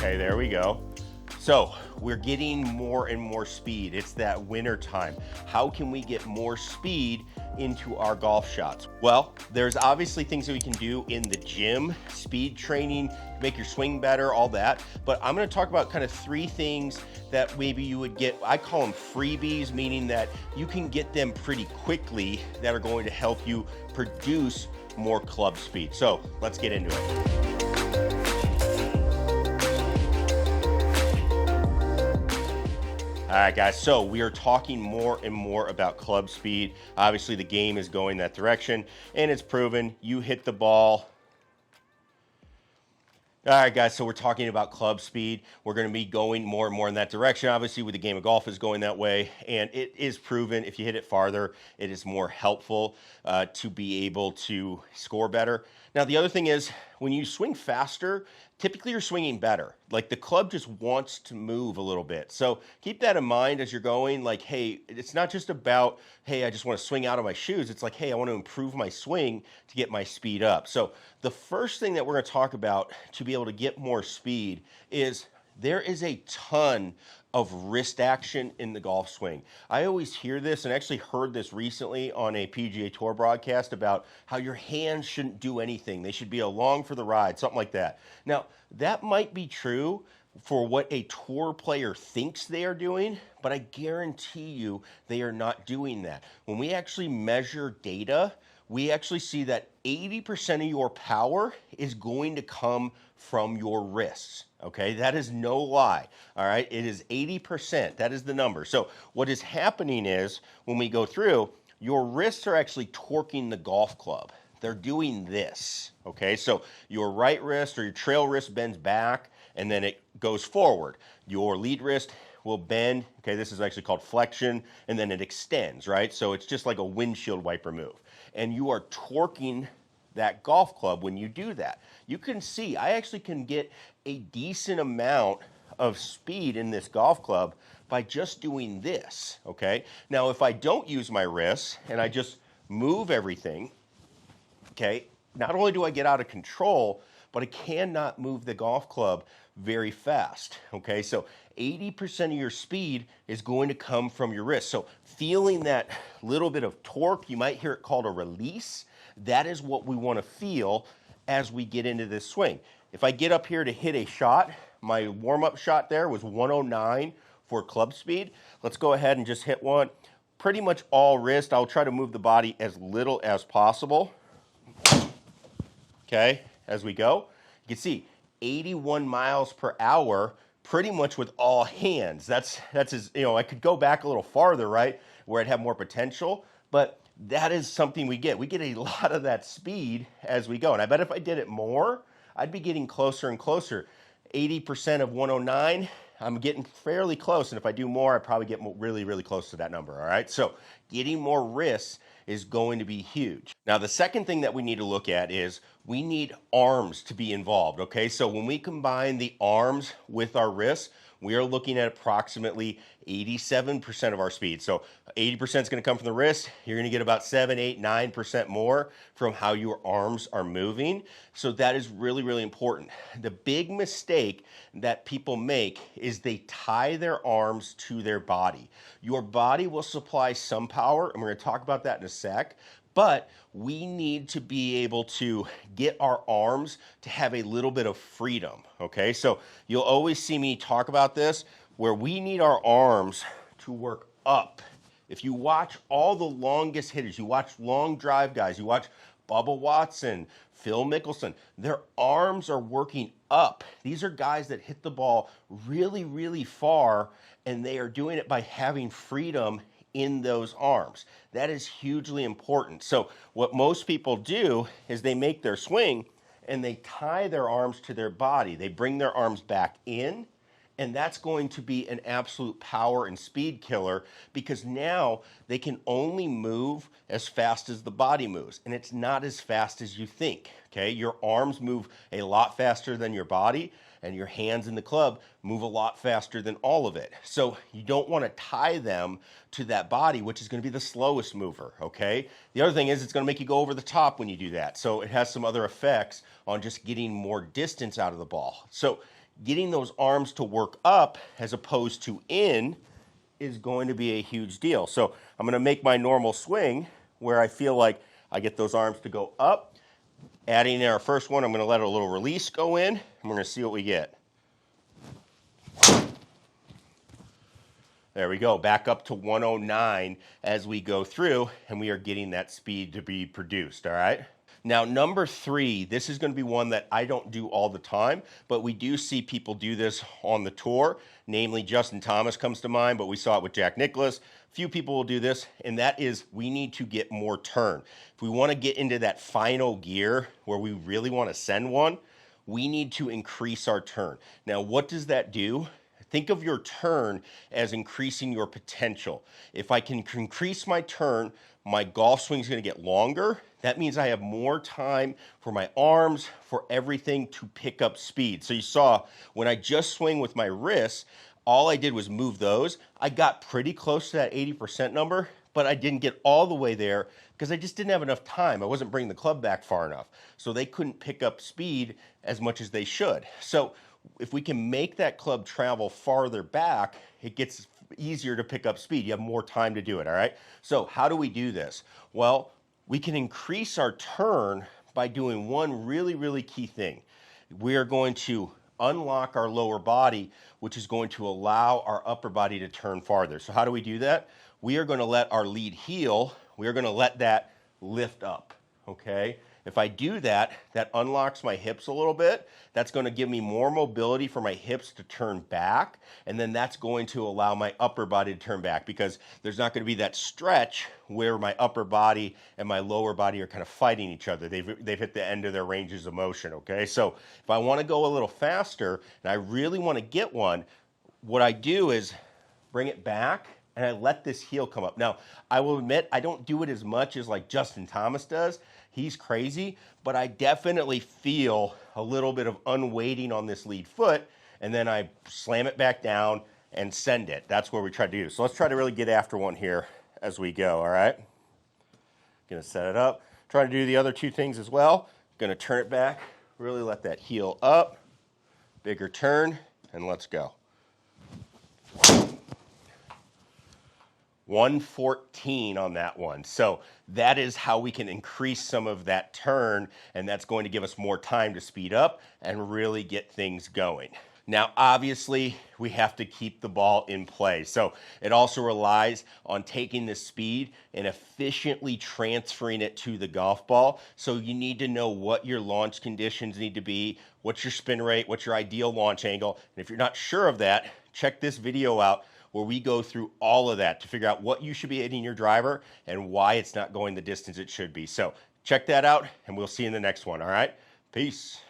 Okay, there we go. So we're getting more and more speed. It's that winter time. How can we get more speed into our golf shots? Well, there's obviously things that we can do in the gym, speed training, make your swing better, all that. But I'm gonna talk about kind of 3 things that maybe you would get, I call them freebies, meaning that you can get them pretty quickly that are going to help you produce more club speed. So let's get into it. All right, guys, so we are talking more and more about club speed. Obviously, the game is going that direction, and it's proven you hit the ball. All right, guys, so we're talking about club speed. We're going to be going more and more in that direction. Obviously, with the game of golf is going that way, and it is proven if you hit it farther, it is more helpful to be able to score better. Now, the other thing is when you swing faster, typically you're swinging better. Like the club just wants to move a little bit. So keep that in mind as you're going. Like, hey, it's not just about, hey, I just want to swing out of my shoes. It's like, hey, I want to improve my swing to get my speed up. So the first thing that we're going to talk about to be able to get more speed is there is a ton of wrist action in the golf swing. I always hear this and actually heard this recently on a PGA Tour broadcast about how your hands shouldn't do anything. They should be along for the ride, something like that. Now, that might be true for what a tour player thinks they are doing, but I guarantee you they are not doing that. When we actually measure data, we actually see that 80% of your power is going to come from your wrists. Okay, that is no lie. All right, it is 80%. That is the number. So what is happening is when we go through, your wrists are actually torquing the golf club. They're doing this. Okay, so your right wrist or your trail wrist bends back and then it goes forward. Your lead wrist will bend. Okay, this is actually called flexion, and then it extends, right? So it's just like a windshield wiper move. And you are torquing that golf club when you do that. You can see, I actually can get a decent amount of speed in this golf club by just doing this, okay? Now, if I don't use my wrists and I just move everything, okay, not only do I get out of control, but I cannot move the golf club very fast, okay? So 80% of your speed is going to come from your wrist. So feeling that little bit of torque, you might hear it called a release. That is what we want to feel as we get into this swing. If I get up here to hit a shot, my warm-up shot there was 109 for club speed. Let's go ahead and just hit one. Pretty much all wrist. I'll try to move the body as little as possible. Okay, as we go. You can see 81 miles per hour pretty much with all hands. That's as, I could go back a little farther, right, where I'd have more potential, but that is something we get. We get a lot of that speed as we go. And I bet if I did it more, I'd be getting closer and closer. 80% of 109, I'm getting fairly close. And if I do more, I probably get really, really close to that number, all right? So getting more wrists is going to be huge. Now, the second thing that we need to look at is we need arms to be involved, okay? So when we combine the arms with our wrists, we are looking at approximately 87% of our speed. So 80% is going to come from the wrist. You're going to get about 7, 8, 9% more from how your arms are moving. So that is really, really important. The big mistake that people make is they tie their arms to their body. Your body will supply some power, and we're going to talk about that in a sec. But we need to be able to get our arms to have a little bit of freedom, okay? So you'll always see me talk about this, where we need our arms to work up. If you watch all the longest hitters, you watch long drive guys, you watch Bubba Watson, Phil Mickelson, their arms are working up. These are guys that hit the ball really, really far, and they are doing it by having freedom in those arms. That is hugely important. So what most people do is they make their swing and they tie their arms to their body. They bring their arms back in, and that's going to be an absolute power and speed killer because now they can only move as fast as the body moves, and it's not as fast as you think, okay? Your arms move a lot faster than your body, and your hands in the club move a lot faster than all of it. So you don't want to tie them to that body, which is going to be the slowest mover, okay? The other thing is it's going to make you go over the top when you do that. So it has some other effects on just getting more distance out of the ball. So getting those arms to work up as opposed to in is going to be a huge deal. So I'm going to make my normal swing where I feel like I get those arms to go up. Adding in our first one, I'm going to let a little release go in, and we're going to see what we get. There we go, back up to 109 as we go through, and we are getting that speed to be produced, all right? Now, number 3, this is going to be one that I don't do all the time, but we do see people do this on the tour. Namely, Justin Thomas comes to mind, but we saw it with Jack Nicklaus. Few people will do this, and that is we need to get more turn. If we want to get into that final gear where we really want to send one, we need to increase our turn. Now, what does that do? Think of your turn as increasing your potential. If I can increase my turn, my golf swing is going to get longer. That means I have more time for my arms, for everything to pick up speed. So you saw when I just swing with my wrists, all I did was move those. I got pretty close to that 80% number, but I didn't get all the way there because I just didn't have enough time. I wasn't bringing the club back far enough. So they couldn't pick up speed as much as they should. So if we can make that club travel farther back, it gets easier to pick up speed. You have more time to do it, all right? So how do we do this? Well, we can increase our turn by doing one really, really key thing. We are going to unlock our lower body, which is going to allow our upper body to turn farther. So how do we do that? We are going to let our lead heel, we are going to let that lift up, okay? If I do that, that unlocks my hips a little bit. That's going to give me more mobility for my hips to turn back, and then that's going to allow my upper body to turn back because there's not going to be that stretch where my upper body and my lower body are kind of fighting each other. They've hit the end of their ranges of motion, okay? So if I want to go a little faster and I really want to get one, what I do is bring it back and I let this heel come up. Now, I will admit I don't do it as much as like Justin Thomas does. He's crazy, but I definitely feel a little bit of unweighting on this lead foot, and then I slam it back down and send it. That's what we try to do. So let's try to really get after one here as we go, all right? Gonna set it up. Try to do the other two things as well. Gonna turn it back, really let that heel up, bigger turn, and let's go. 114 on that one. So that is how we can increase some of that turn, and that's going to give us more time to speed up and really get things going. Now, obviously, we have to keep the ball in play. So it also relies on taking the speed and efficiently transferring it to the golf ball. So you need to know what your launch conditions need to be, what's your spin rate, what's your ideal launch angle. And if you're not sure of that, check this video out where we go through all of that to figure out what you should be hitting your driver and why it's not going the distance it should be. So check that out, and we'll see you in the next one, all right? Peace.